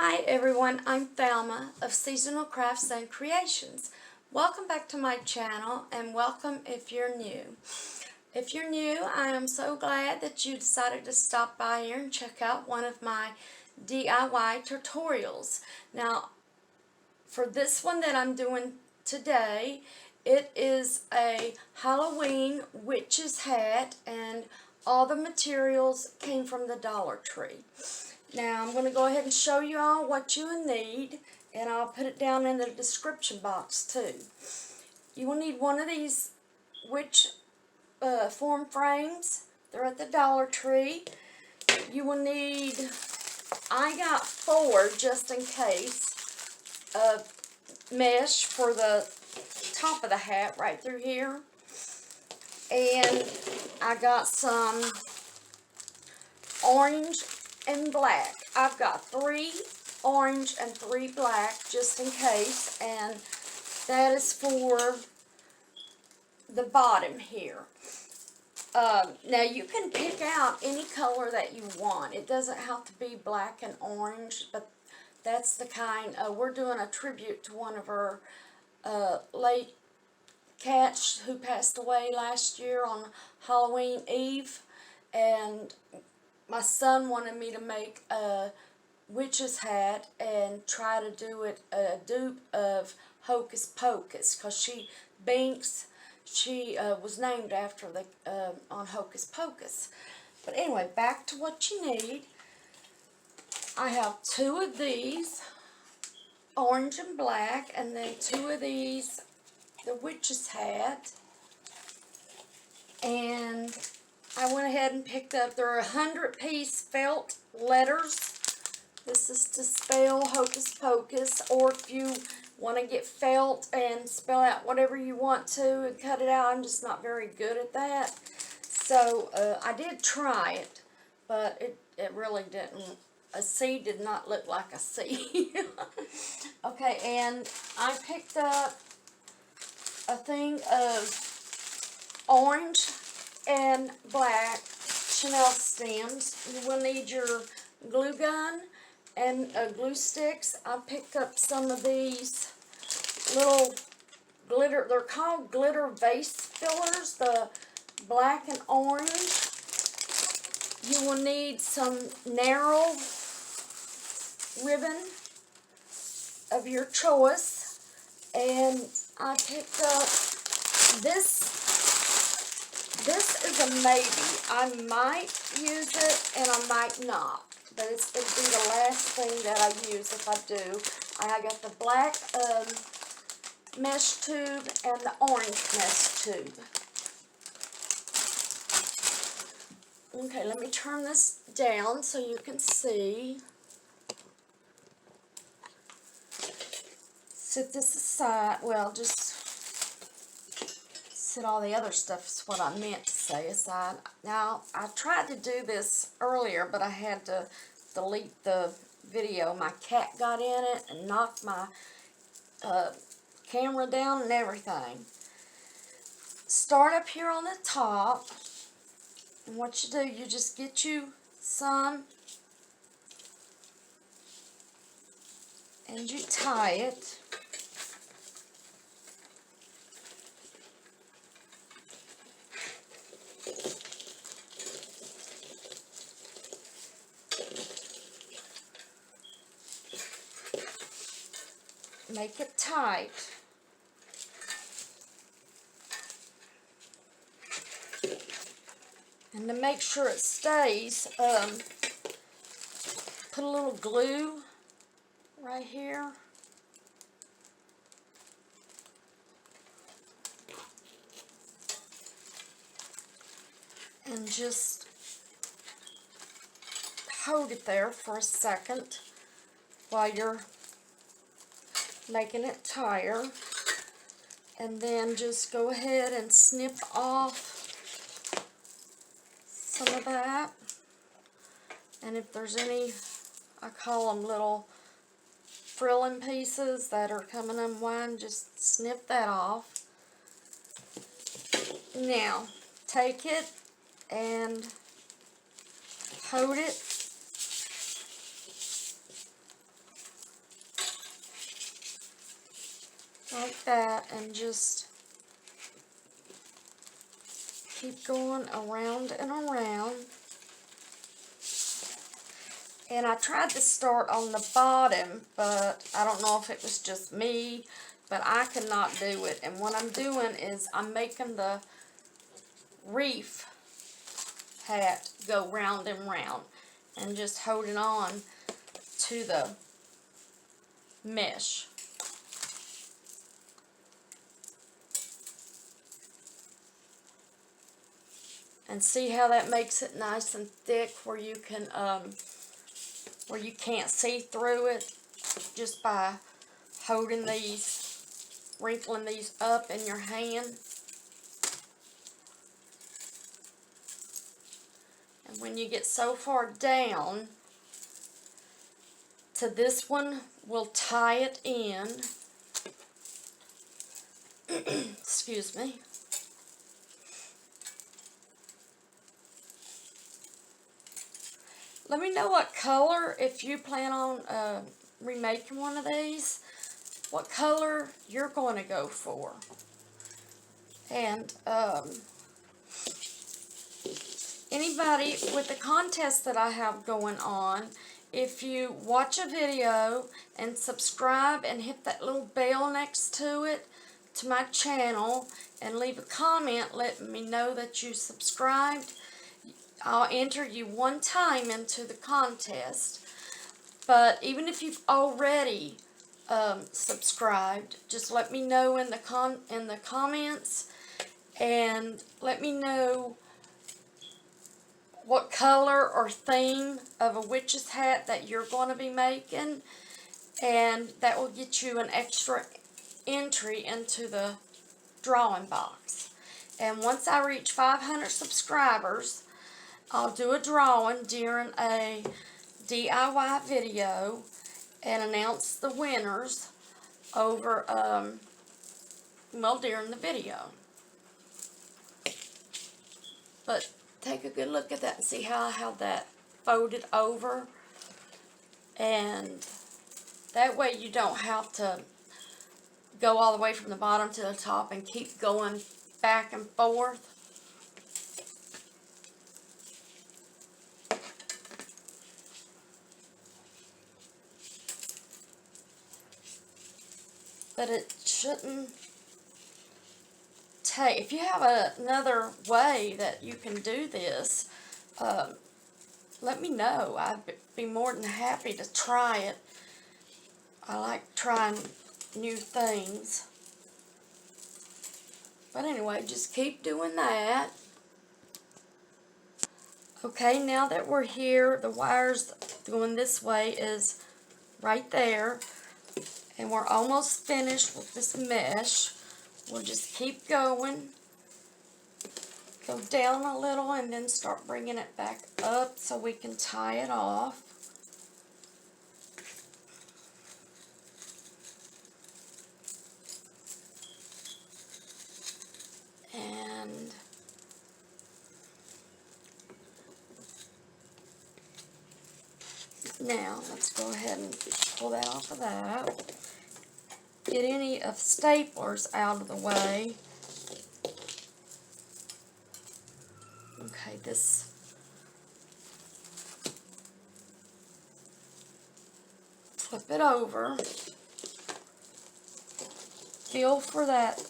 Hi everyone, I'm Thelma of Seasonal Crafts and Creations. Welcome back to my channel and welcome if you're new. If you're new, I am so glad that you decided to stop by here and check out one of my DIY tutorials. Now, for this one that I'm doing today, it is a Halloween witch's hat and all the materials came from the Dollar Tree. Now I'm going to go ahead and show you all what you will need, and I'll put it down in the description box too. You will need one of these witch form frames. They're at the Dollar Tree. You will need, I got 4 just in case, mesh for the top of the hat right through here. And I got some orange and black. I've got 3 orange and 3 black just in case, and that is for the bottom here. Now you can pick out any color that you want. It doesn't have to be black and orange, but that's the kind. We're doing a tribute to one of our late cats who passed away last year on Halloween Eve, and my son wanted me to make a witch's hat and try to do it a dupe of Hocus Pocus, because Binks, she was named after the on Hocus Pocus. But anyway, back to what you need. I have 2 of these, orange and black, and then 2 of these, the witch's hat. And I went ahead and picked up, there are 100-piece felt letters. This is to spell Hocus Pocus, or if you want to get felt and spell out whatever you want to and cut it out. I'm just not very good at that. So I did try it, but it really didn't. A C did not look like a C. Okay, and I picked up a thing of orange and black chenille stems. You will need your glue gun and glue sticks. I picked up some of these little glitter, they're called glitter vase fillers, the black and orange. You will need some narrow ribbon of your choice, and I picked up this. This is a maybe. I might use it and I might not, but it'll be the last thing that I use if I do. I got the black mesh tube and the orange mesh tube. Okay, let me turn this down so you can see. Set this aside. Well, just set all the other stuff is what I meant to say aside. Now, I tried to do this earlier, but I had to delete the video. My cat got in it and knocked my camera down and everything. Start up here on the top, and what you do, you just get you some, and you tie it. Make it tight. And to make sure it stays, put a little glue right here. And just hold it there for a second while you're making it tighter, and then just go ahead and snip off some of that. And if there's any, I call them little frilling pieces that are coming unwound, just snip that off. Now take it and hold it like that, and just keep going around and around. And I tried to start on the bottom, but I don't know if it was just me, but I could not do it. And what I'm doing is I'm making the Wreath hat go round and round, and just holding on to the mesh. And see how that makes it nice and thick, where you can where you can't see through it, just by holding these, wrinkling these up in your hand. And when you get so far down to this one, we'll tie it in. Excuse me. Let me know what color, if you plan on remaking one of these, what color you're going to go for. And anybody with the contest that I have going on, if you watch a video and subscribe and hit that little bell next to it, to my channel, and leave a comment letting me know that you subscribed, I'll enter you one time into the contest. But even if you've already subscribed, just let me know in the comments, and let me know what color or theme of a witch's hat that you're going to be making, and that will get you an extra entry into the drawing box. And once I reach 500 subscribers, I'll do a drawing during a DIY video and announce the winners over, during the video. But take a good look at that and see how I have that folded over. And that way you don't have to go all the way from the bottom to the top and keep going back and forth. But it shouldn't take, if you have another way that you can do this, let me know. I'd be more than happy to try it. I like trying new things. But anyway, just keep doing that. Okay, now that we're here, the wires going this way is right there. And we're almost finished with this mesh. We'll just keep going. Go down a little and then start bringing it back up so we can tie it off. And now let's go ahead and pull that off of that. Get any of staplers out of the way. Okay, this flip it over. Feel for that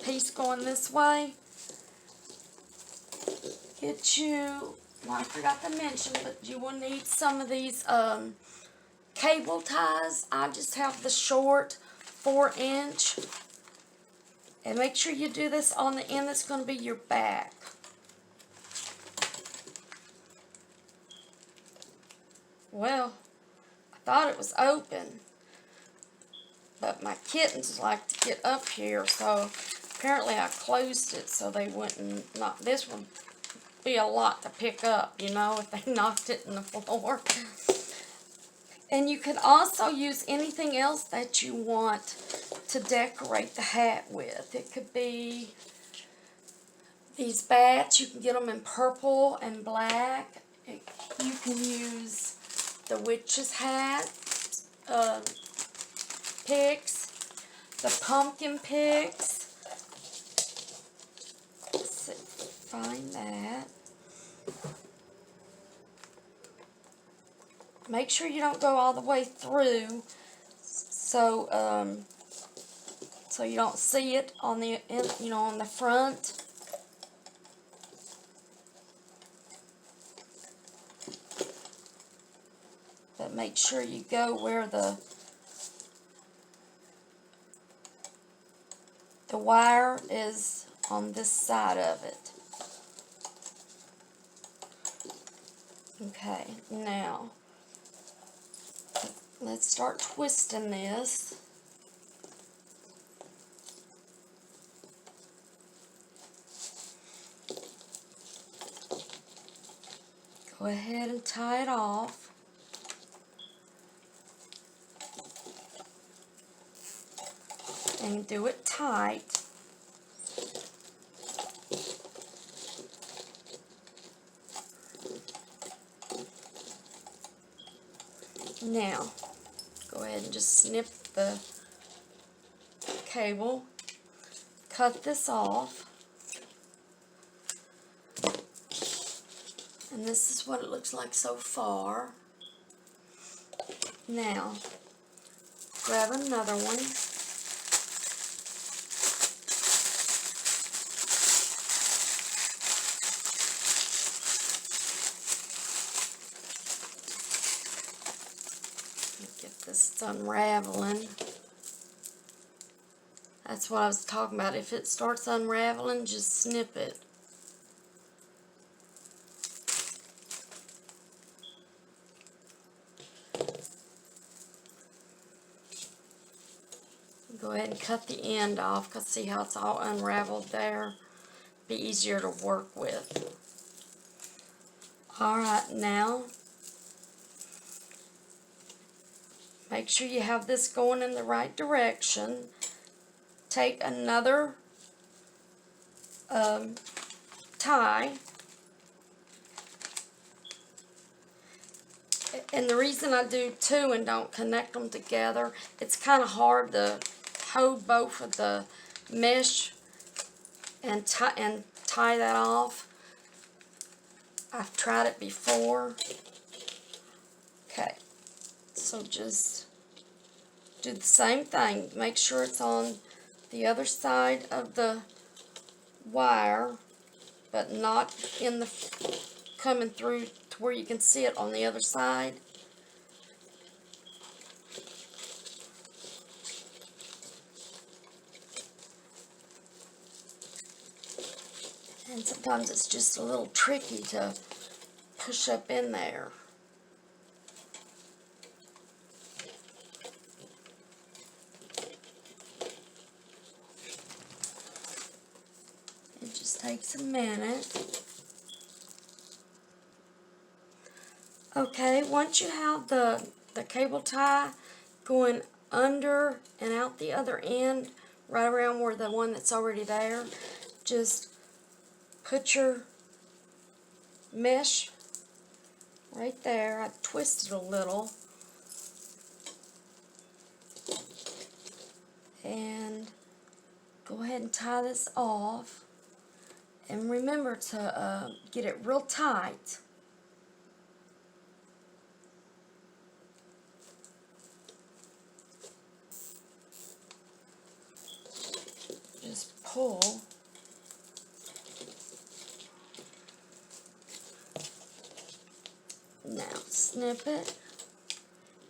piece going this way. Get you, well, I forgot to mention, but you will need some of these cable ties. I just have the short 4-inch. And make sure you do this on the end that's going to be your back. Well, I thought it was open, but my kittens like to get up here, so apparently I closed it so they wouldn't knock. This would be a lot to pick up, you know, if they knocked it in the floor. And you can also use anything else that you want to decorate the hat with. It could be these bats. You can get them in purple and black. You can use the witch's hat picks. the pumpkin picks. Let's see, find that. Make sure you don't go all the way through, so so you don't see it on the on the front. But make sure you go where the wire is on this side of it. Okay, now let's start twisting this. Go ahead and tie it off. And do it tight. Now, go ahead and just snip the cable, cut this off, and this is what it looks like so far. Now, grab another one. Get this unraveling. That's what I was talking about. If it starts unraveling, just snip it. Go ahead and cut the end off, because see how it's all unraveled there? Be easier to work with. Alright, now make sure you have this going in the right direction. Take another tie. And the reason I do two and don't connect them together, it's kind of hard to hold both of the mesh and tie that off. I've tried it before. Okay, so just do the same thing. Make sure it's on the other side of the wire, but not in the coming through to where you can see it on the other side. And sometimes it's just a little tricky to push up in there. It just takes a minute. Okay, once you have the cable tie going under and out the other end, right around where the one that's already there, just put your mesh right there. I twisted a little. And go ahead and tie this off. And remember to get it real tight. Just pull. Now snip it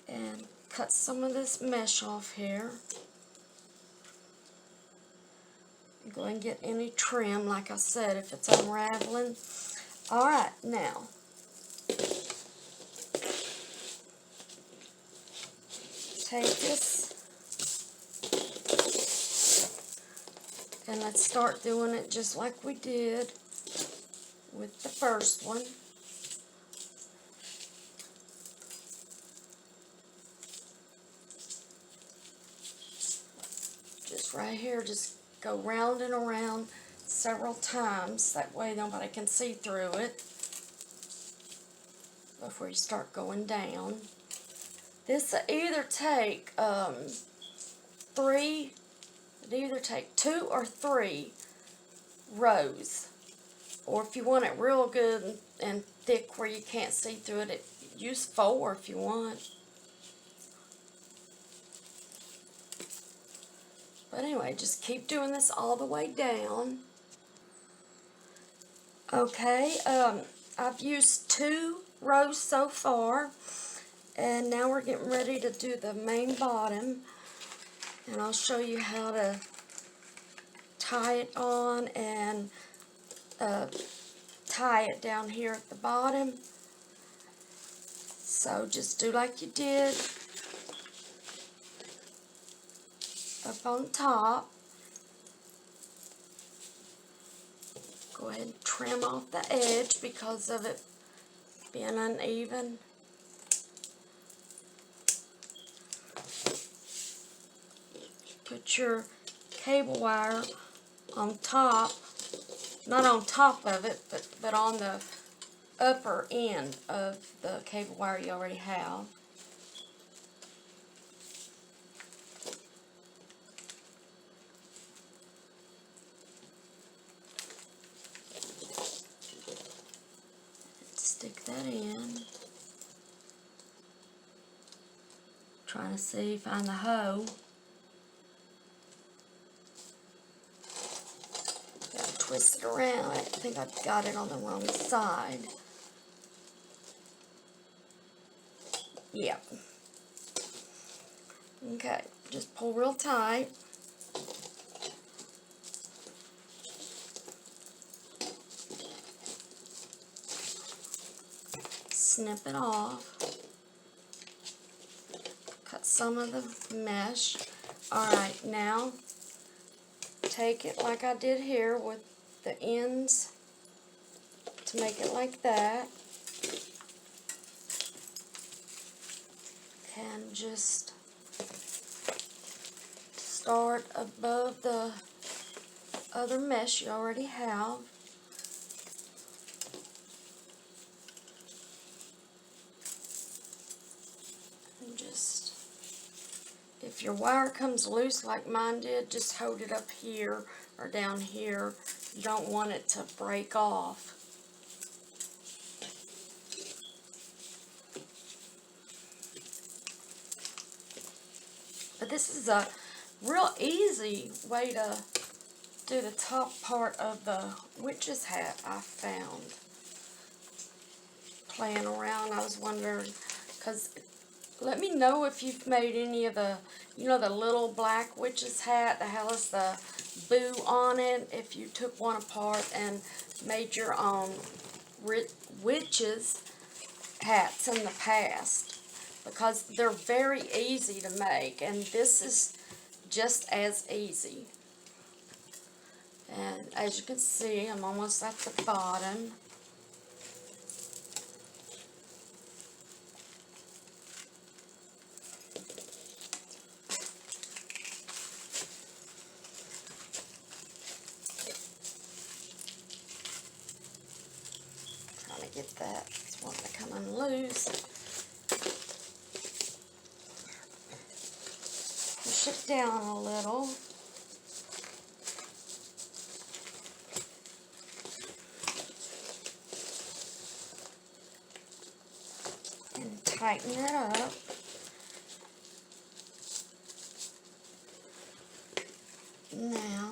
and cut some of this mesh off here. Go and get any trim, like I said, if it's unraveling. Alright, now take this and let's start doing it just like we did with the first one. Just right here, just go round and around several times. That way nobody can see through it before you start going down. This will either take 3 It either take 2 or 3 rows. Or if you want it real good and thick where you can't see through it, use 4 if you want. But anyway, just keep doing this all the way down. Okay, I've used 2 rows so far, and now we're getting ready to do the main bottom, and I'll show you how to tie it on and tie it down here at the bottom. So just do like you did up on top. Go ahead and trim off the edge because of it being uneven. Put your cable wire on top, not on top of it, but on the upper end of the cable wire you already have. Stick that in. Trying to see, find the hoe. Gotta twist it around. I think I've got it on the wrong side. Yep. Okay, just pull real tight. Snip it off. Cut some of the mesh. Alright, now take it like I did here with the ends to make it like that. And just start above the other mesh you already have. And just, if your wire comes loose like mine did, just hold it up here or down here. You don't want it to break off. But this is a real easy way to do the top part of the witch's hat I found. Playing around, I was wondering, because let me know if you've made any of the, you know, the little black witch's hat that has the boo on it. If you took one apart and made your own witch's hats in the past, because they're very easy to make, and this is just as easy. And as you can see, I'm almost at the bottom. Trying to get that, it's wanting to come unloose. Push it down a little. And tighten it up. Now,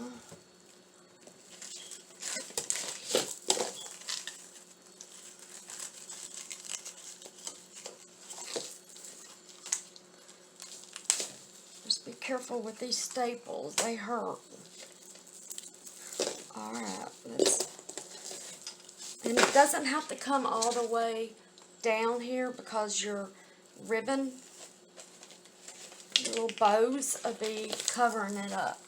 just be careful with these staples, they hurt. Alright, and it doesn't have to come all the way down here because your ribbon, little bows, will be covering it up.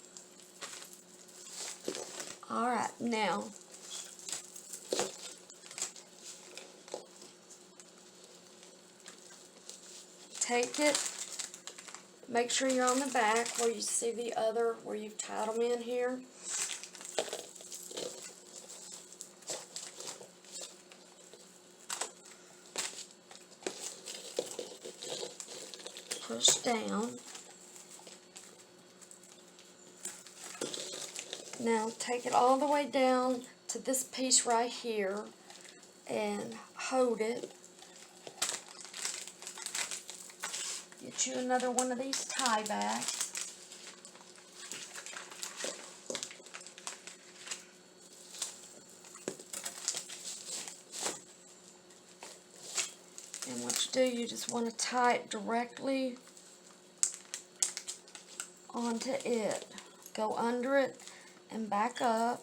Alright, now take it, make sure you're on the back where you see the other, where you've tied them in here. Push down. Now take it all the way down to this piece right here and hold it. Get you another one of these tie backs. And what you do, you just want to tie it directly onto it. Go under it and back up.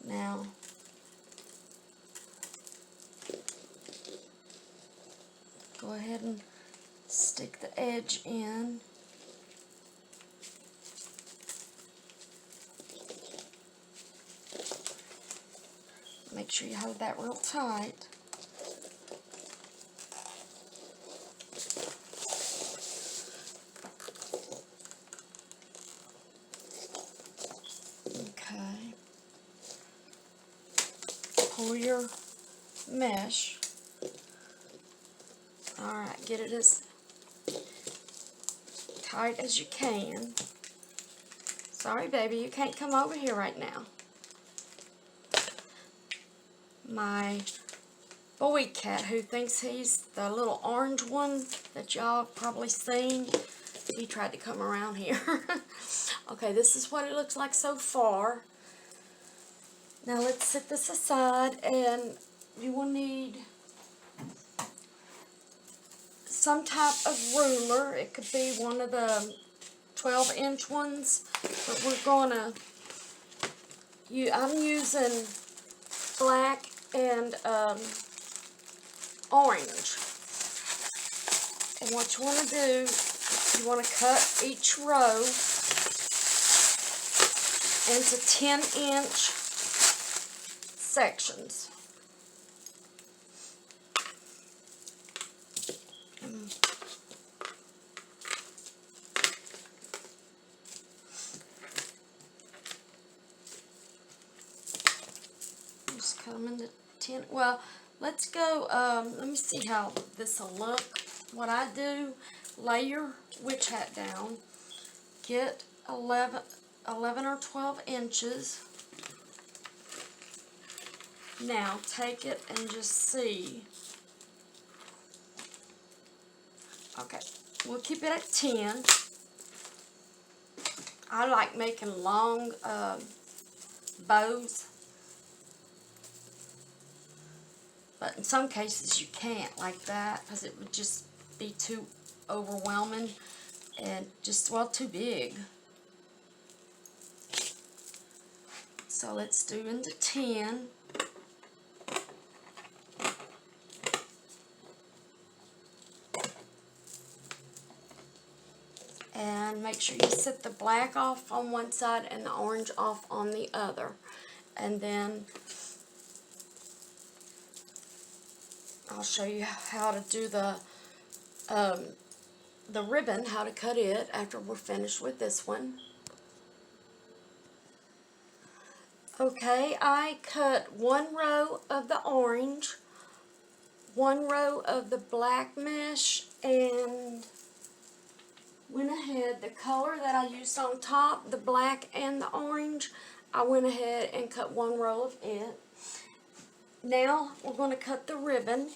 Now, go ahead and stick the edge in. Make sure you hold that real tight. Okay. Pull your mesh. Alright, get it as tight as you can. Sorry, baby, you can't come over here right now. My boy cat, who thinks he's the little orange one that y'all have probably seen, he tried to come around here. Okay, this is what it looks like so far. Now let's set this aside, and you will need some type of ruler. It could be one of the 12-inch ones, but we're gonna, I'm using black and orange. And what you want to do, you want to cut each row into 10-inch sections. Just cut them into 10. Well, let's go, let me see how this will look. What I do, lay your witch hat down, get 11 or 12 inches. Now take it and just see. Okay, we'll keep it at 10. I like making long bows, but in some cases you can't like that because it would just be too overwhelming and just, well, too big. So let's do into 10. And make sure you set the black off on one side and the orange off on the other. And then I'll show you how to do the ribbon, how to cut it after we're finished with this one. Okay, I cut one row of the orange, one row of the black mesh, and went ahead, the color that I used on top, the black and the orange, I went ahead and cut one row of it. Now we're going to cut the ribbon.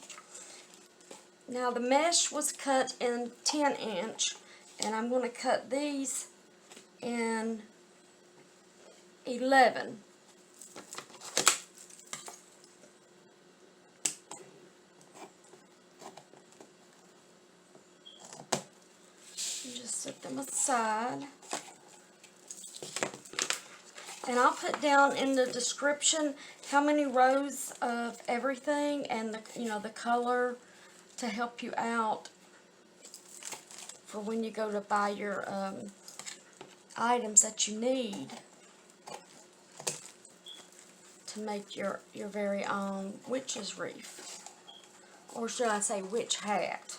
Now the mesh was cut in 10-inch, and I'm going to cut these in 11. Just set them aside. And I'll put down in the description how many rows of everything and the color to help you out for when you go to buy your items that you need to make your very own witch's wreath, or should I say witch hat.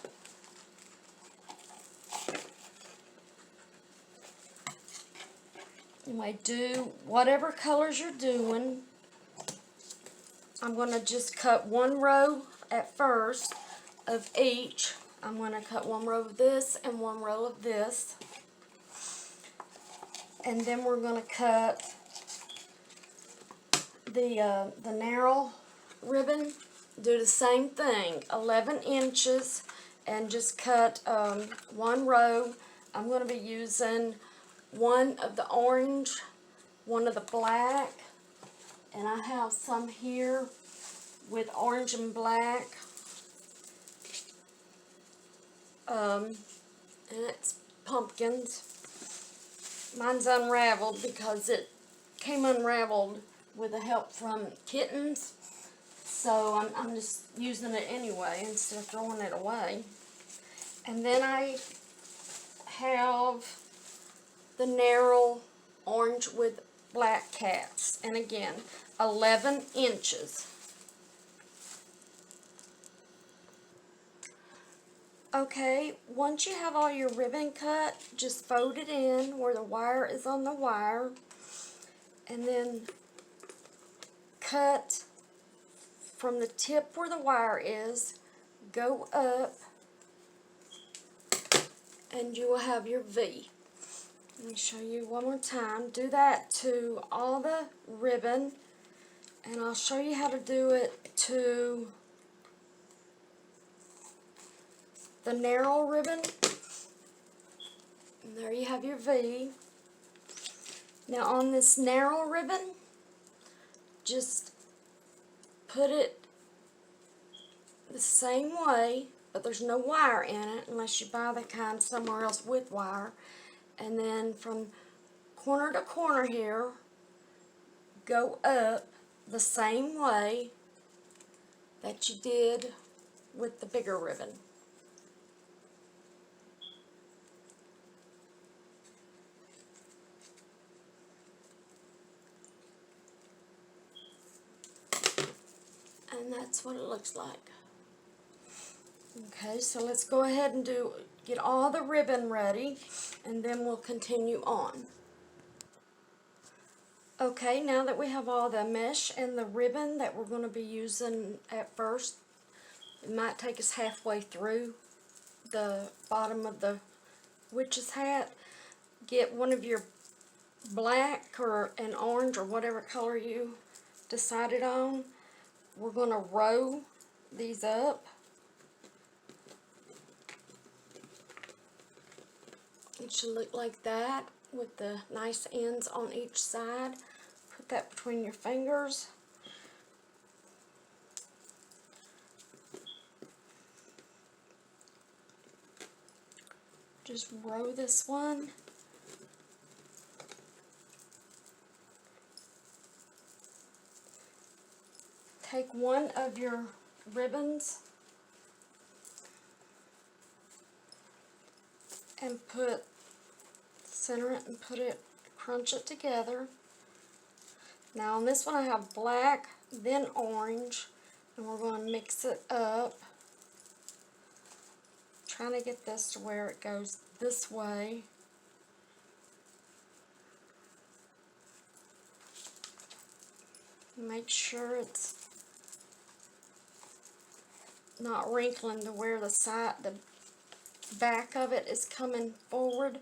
Anyway, do whatever colors you're doing. I'm going to just cut one row at first of each. I'm going to cut one row of this and one row of this. And then we're going to cut the narrow ribbon, do the same thing, 11 inches, and just cut one row. I'm going to be using one of the orange, one of the black, and I have some here with orange and black. And it's pumpkins. Mine's unraveled because it came unraveled with the help from kittens. So I'm just using it anyway instead of throwing it away. And then I have the narrow orange with black cats. And again, 11 inches. Okay, once you have all your ribbon cut, just fold it in where the wire is on the wire. And then cut from the tip where the wire is, go up, and you will have your V. Let me show you one more time. Do that to all the ribbon, and I'll show you how to do it to the narrow ribbon. And there you have your V. Now on this narrow ribbon, just put it the same way, but there's no wire in it unless you buy the kind somewhere else with wire. And then from corner to corner here, go up the same way that you did with the bigger ribbon. And that's what it looks like. Okay, so let's go ahead and get all the ribbon ready, and then we'll continue on. Okay, now that we have all the mesh and the ribbon that we're going to be using at first, it might take us halfway through the bottom of the witch's hat. Get one of your black or an orange or whatever color you decided on. We're going to row these up. It should look like that with the nice ends on each side. Put that between your fingers. Just row this one. Take one of your ribbons and center it and crunch it together. Now on this one I have black, then orange, and we're going to mix it up. Trying to get this to where it goes this way. Make sure it's not wrinkling to where the back of it is coming forward.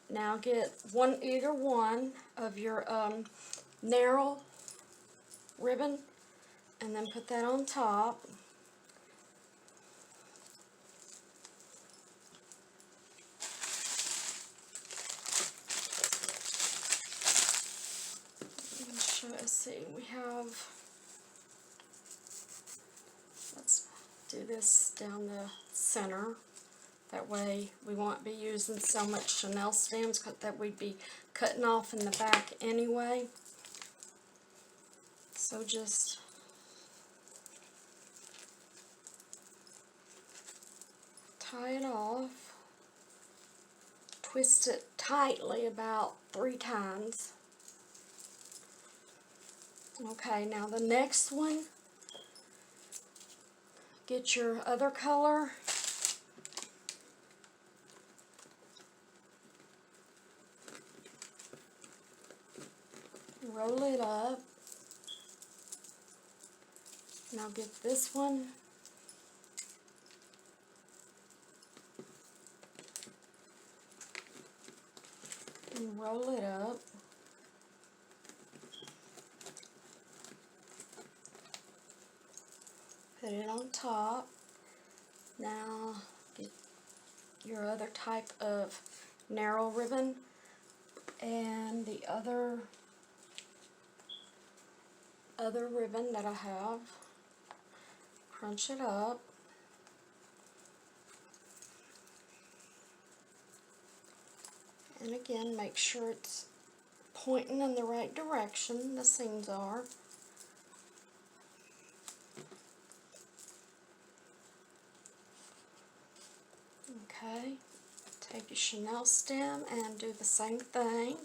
Now get either one of your narrow ribbon and then put that on top. Let's see, let's do this down the center. That way we won't be using so much chenille stems that we'd be cutting off in the back anyway. So just tie it off. Twist it tightly about 3 times. Okay, now the next one, get your other color. Roll it up. Now get this one. And roll it up. Put it on top. Now get your other type of narrow ribbon and the other ribbon that I have. Crunch it up. And again, make sure it's pointing in the right direction, the seams are. Okay, take your chenille stem and do the same thing.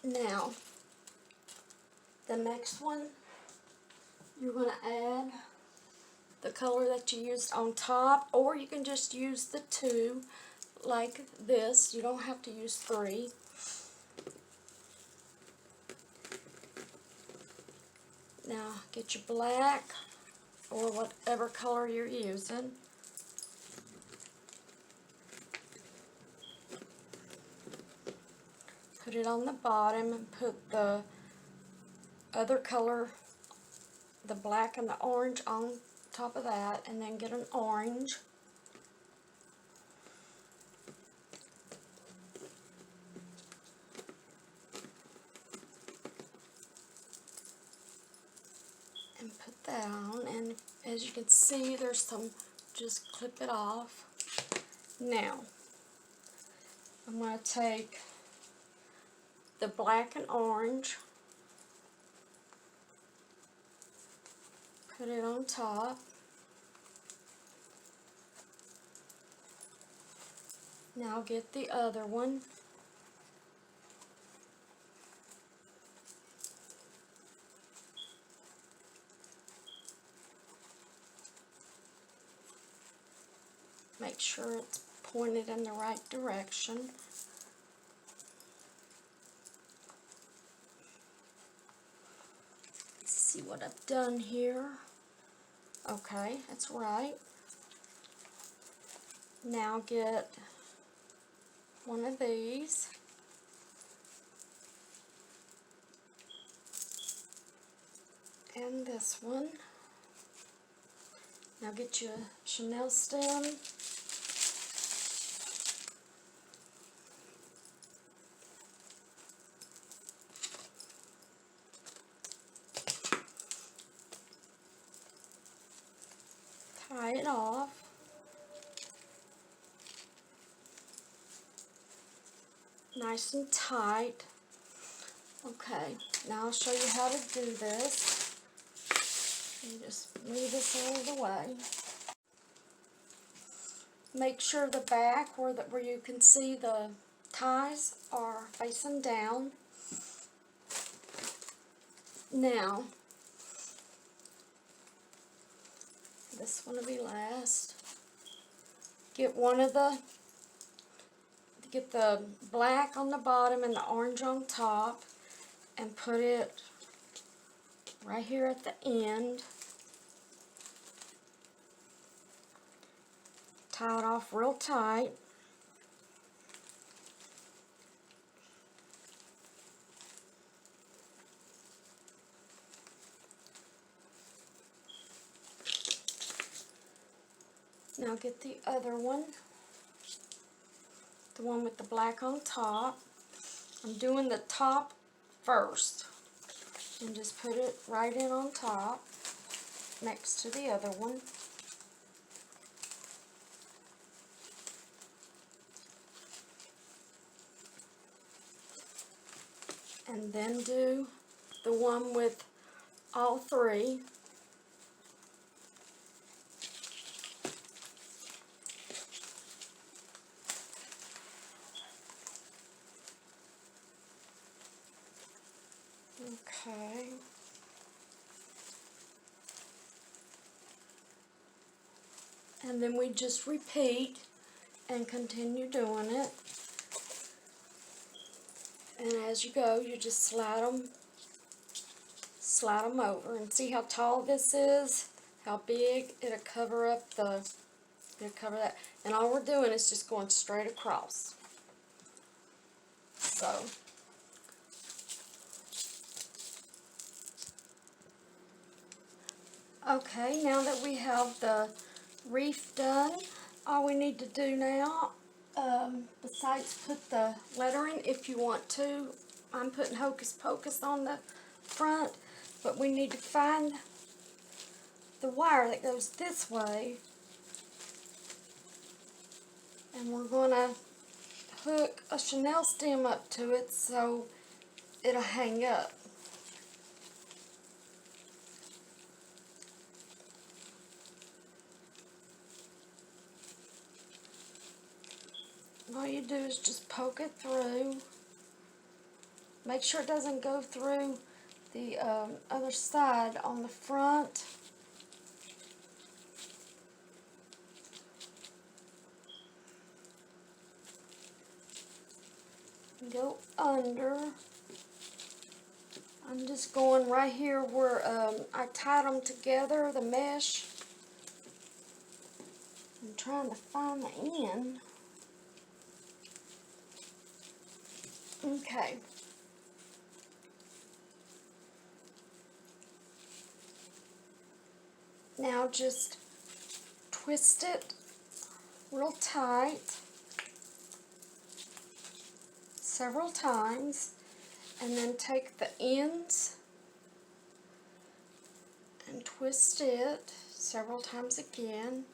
Now, the next one, you're going to add the color that you used on top, or you can just use the two like this. You don't have to use three. Now, get your black or whatever color you're using. Put it on the bottom and put the other color, the black and the orange, on top of that, and then get an orange. And put that on, and as you can see, there's some, just clip it off. Now, I'm going to take the black and orange, put it on top. Now get the other one. Make sure it's pointed in the right direction. Let's see what I've done here. Okay, that's right. Now get one of these. And this one. Now get your chenille stem. Tie it off. Nice and tight. Okay, now I'll show you how to do this. You just move this out of the way. Make sure the back where you can see the ties are facing down. Now, this one will be last. Get the black on the bottom and the orange on top, and put it right here at the end. Tie it off real tight. Now get the other one, the one with the black on top. I'm doing the top first, and just put it right in on top next to the other one. And then do the one with all three. Okay. And then we just repeat and continue doing it. And as you go, you just slide them over, and see how tall this is, how big. It'll cover up the to cover that. And all we're doing is just going straight across. So, okay, now that we have the wreath done, all we need to do now, besides put the lettering if you want to, I'm putting Hocus Pocus on the front, but we need to find the wire that goes this way, and we're going to hook a chenille stem up to it so it'll hang up. All you do is just poke it through. Make sure it doesn't go through the other side on the front. Go under. I'm just going right here where I tied them together, the mesh. I'm trying to find the end. Okay. Now just twist it real tight several times, and then take the ends and twist it several times again.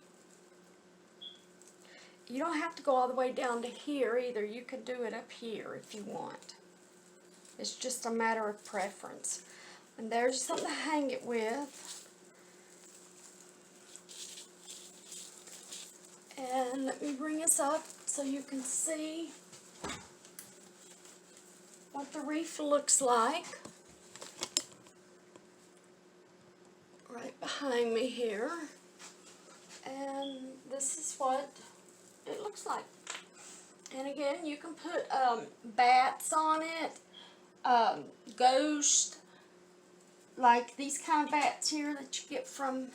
You don't have to go all the way down to here either. You could do it up here if you want. It's just a matter of preference. And there's something to hang it with. And let me bring this up so you can see what the wreath looks like. Right behind me here. And this is what it looks like. And again, you can put bats on it, ghost, like these kind of bats here that you get from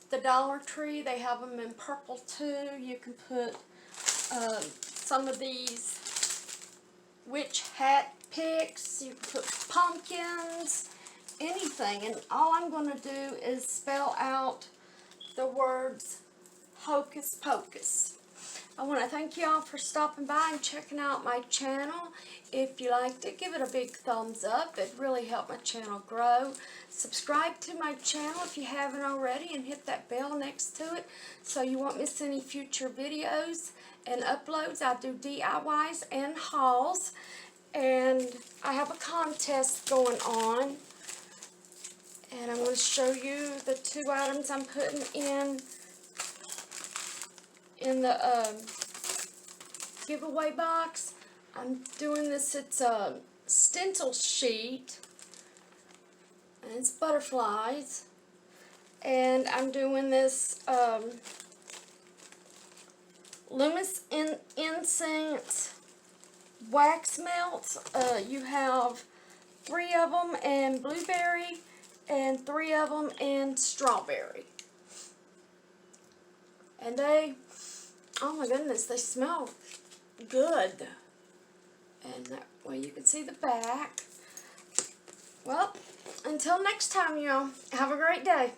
the Dollar Tree. They have them in purple too. You can put some of these witch hat picks. You can put pumpkins, anything. And all I'm going to do is spell out the words Hocus Pocus. I want to thank you all for stopping by and checking out my channel. If you liked it, give it a big thumbs up. It really helped my channel grow. Subscribe to my channel if you haven't already, and hit that bell next to it so you won't miss any future videos and uploads. I do DIYs and hauls, and I have a contest going on. And I'm going to show you the two items I'm putting in the giveaway box. I'm doing this, it's a stencil sheet, and it's butterflies. And I'm doing this luminescent wax melts. You have 3 of them in blueberry and 3 of them in strawberry. And they, oh my goodness, they smell good. And that way you can see the back. Well, until next time, y'all, have a great day.